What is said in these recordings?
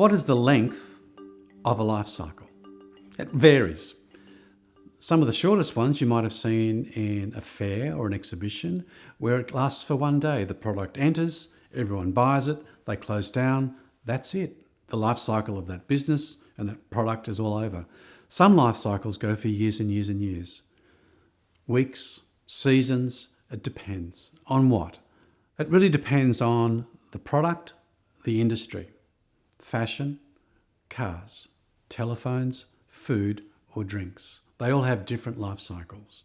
What is the length of a life cycle? It varies. Some of the shortest ones you might have seen in a fair or an exhibition where it lasts for one day. The product enters, everyone buys it, they close down, that's it. The life cycle of that business and that product is all over. Some life cycles go for years and years and years. Weeks, seasons, it depends. On what? It really depends on the product, the industry, fashion, cars, telephones, food or drinks. They all have different life cycles.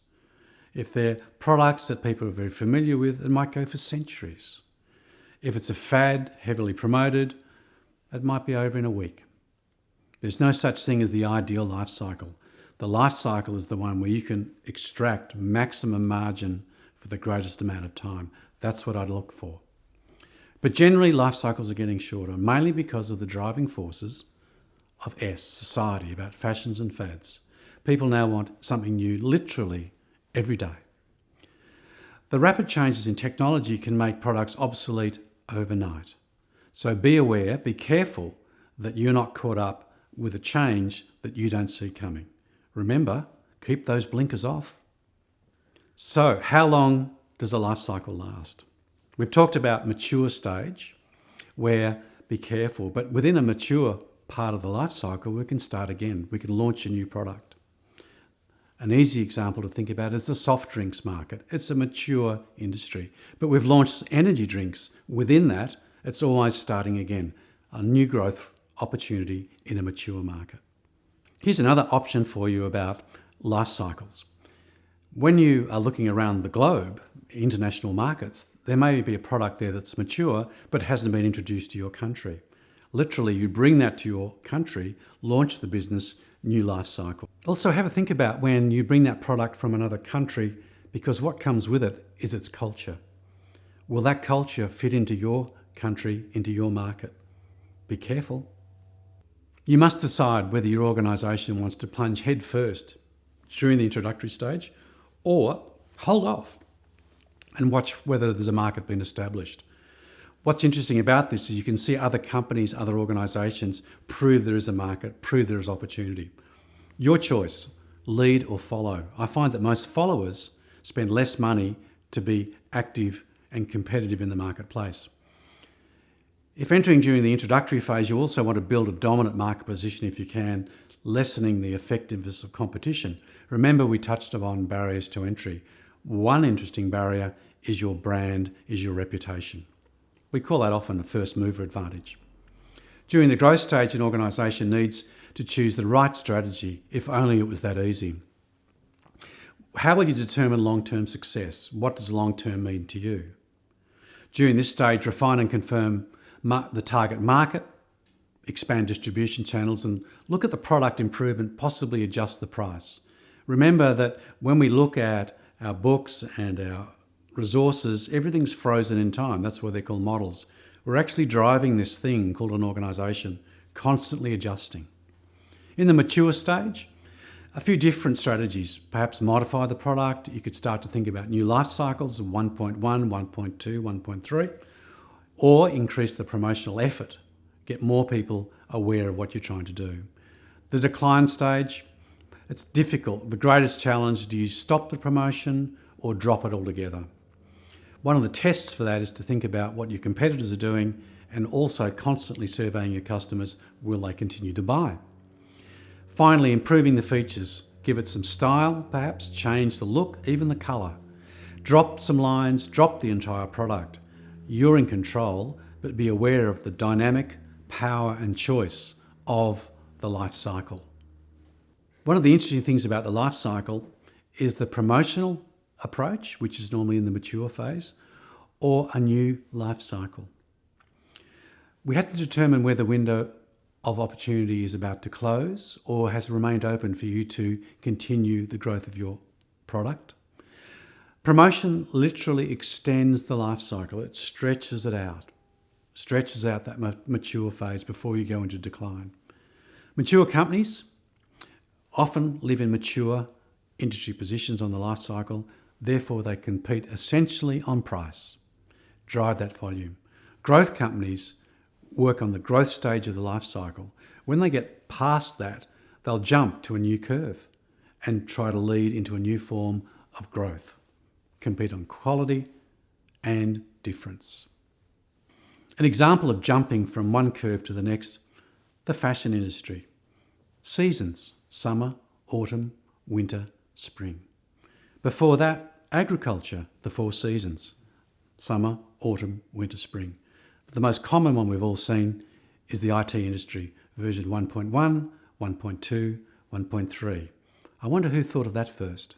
If they're products that people are very familiar with, it might go for centuries. If it's a fad, heavily promoted, it might be over in a week. There's no such thing as the ideal life cycle. The life cycle is the one where you can extract maximum margin for the greatest amount of time. That's what I'd look for. But generally, life cycles are getting shorter, mainly because of the driving forces of society, about fashions and fads. People now want something new literally every day. The rapid changes in technology can make products obsolete overnight. So be aware, be careful that you're not caught up with a change that you don't see coming. Remember, keep those blinkers off. So how long does a life cycle last? We've talked about mature stage, where be careful, but within a mature part of the life cycle, we can start again. We can launch a new product. An easy example to think about is the soft drinks market. It's a mature industry, but we've launched energy drinks. Within that, it's always starting again, a new growth opportunity in a mature market. Here's another option for you about life cycles. When you are looking around the globe, international markets, there may be a product there that's mature but hasn't been introduced to your country. Literally, you bring that to your country, launch the business, new life cycle. Also, have a think about when you bring that product from another country, because what comes with it is its culture. Will that culture fit into your country, into your market? Be careful. You must decide whether your organisation wants to plunge head first during the introductory stage or hold off and watch whether there's a market being established. What's interesting about this is you can see other companies, other organisations prove there is a market, prove there is opportunity. Your choice, lead or follow. I find that most followers spend less money to be active and competitive in the marketplace. If entering during the introductory phase, you also want to build a dominant market position if you can, lessening the effectiveness of competition. Remember, we touched upon barriers to entry. One interesting barrier is your brand, is your reputation. We call that often a first mover advantage. During the growth stage, an organisation needs to choose the right strategy, if only it was that easy. How will you determine long-term success? What does long-term mean to you? During this stage, refine and confirm the target market, expand distribution channels, and look at the product improvement, possibly adjust the price. Remember that when we look at our books and our resources, everything's frozen in time. That's what they're called models. We're actually driving this thing called an organisation, constantly adjusting. In the mature stage, a few different strategies. Perhaps modify the product. You could start to think about new life cycles of 1.1, 1.2, 1.3, or increase the promotional effort. Get more people aware of what you're trying to do. The decline stage, it's difficult. The greatest challenge, do you stop the promotion or drop it altogether? One of the tests for that is to think about what your competitors are doing and also constantly surveying your customers. Will they continue to buy? Finally, improving the features. Give it some style, perhaps, change the look, even the colour. Drop some lines, drop the entire product. You're in control, but be aware of the dynamic power and choice of the life cycle. One of the interesting things about the life cycle is the promotional approach, which is normally in the mature phase, or a new life cycle. We have to determine where the window of opportunity is about to close or has remained open for you to continue the growth of your product. Promotion literally extends the life cycle. It stretches it out. Stretches out that mature phase before you go into decline. Mature companies often live in mature industry positions on the life cycle. Therefore, they compete essentially on price, drive that volume. Growth companies work on the growth stage of the life cycle. When they get past that, they'll jump to a new curve and try to lead into a new form of growth, compete on quality and difference. An example of jumping from one curve to the next, the fashion industry. Seasons, summer, autumn, winter, spring. Before that, agriculture, the 4 seasons, summer, autumn, winter, spring. But the most common one we've all seen is the IT industry, version 1.1, 1.2, 1.3. I wonder who thought of that first.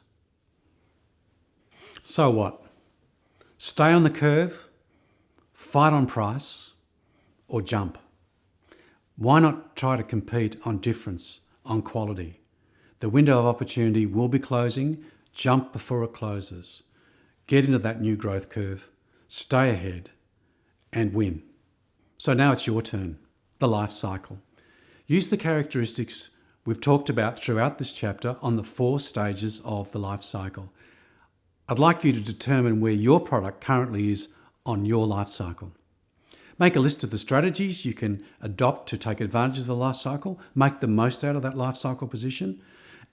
So what? Stay on the curve, fight on price, or jump? Why not try to compete on difference, on quality? The window of opportunity will be closing. Jump before it closes. Get into that new growth curve, stay ahead, and win. So now it's your turn, the life cycle. Use the characteristics we've talked about throughout this chapter on the 4 stages of the life cycle. I'd like you to determine where your product currently is on your life cycle. Make a list of the strategies you can adopt to take advantage of the life cycle, make the most out of that life cycle position,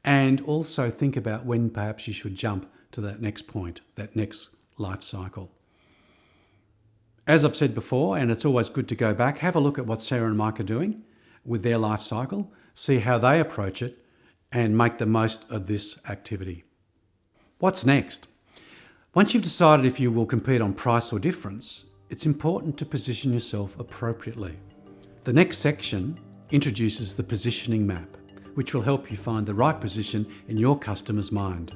and also think about when perhaps you should jump to that next point, that next life cycle. As I've said before, and it's always good to go back, have a look at what Sarah and Mike are doing with their life cycle, see how they approach it, and make the most of this activity. What's next? Once you've decided if you will compete on price or difference, it's important to position yourself appropriately. The next section introduces the positioning map, which will help you find the right position in your customer's mind.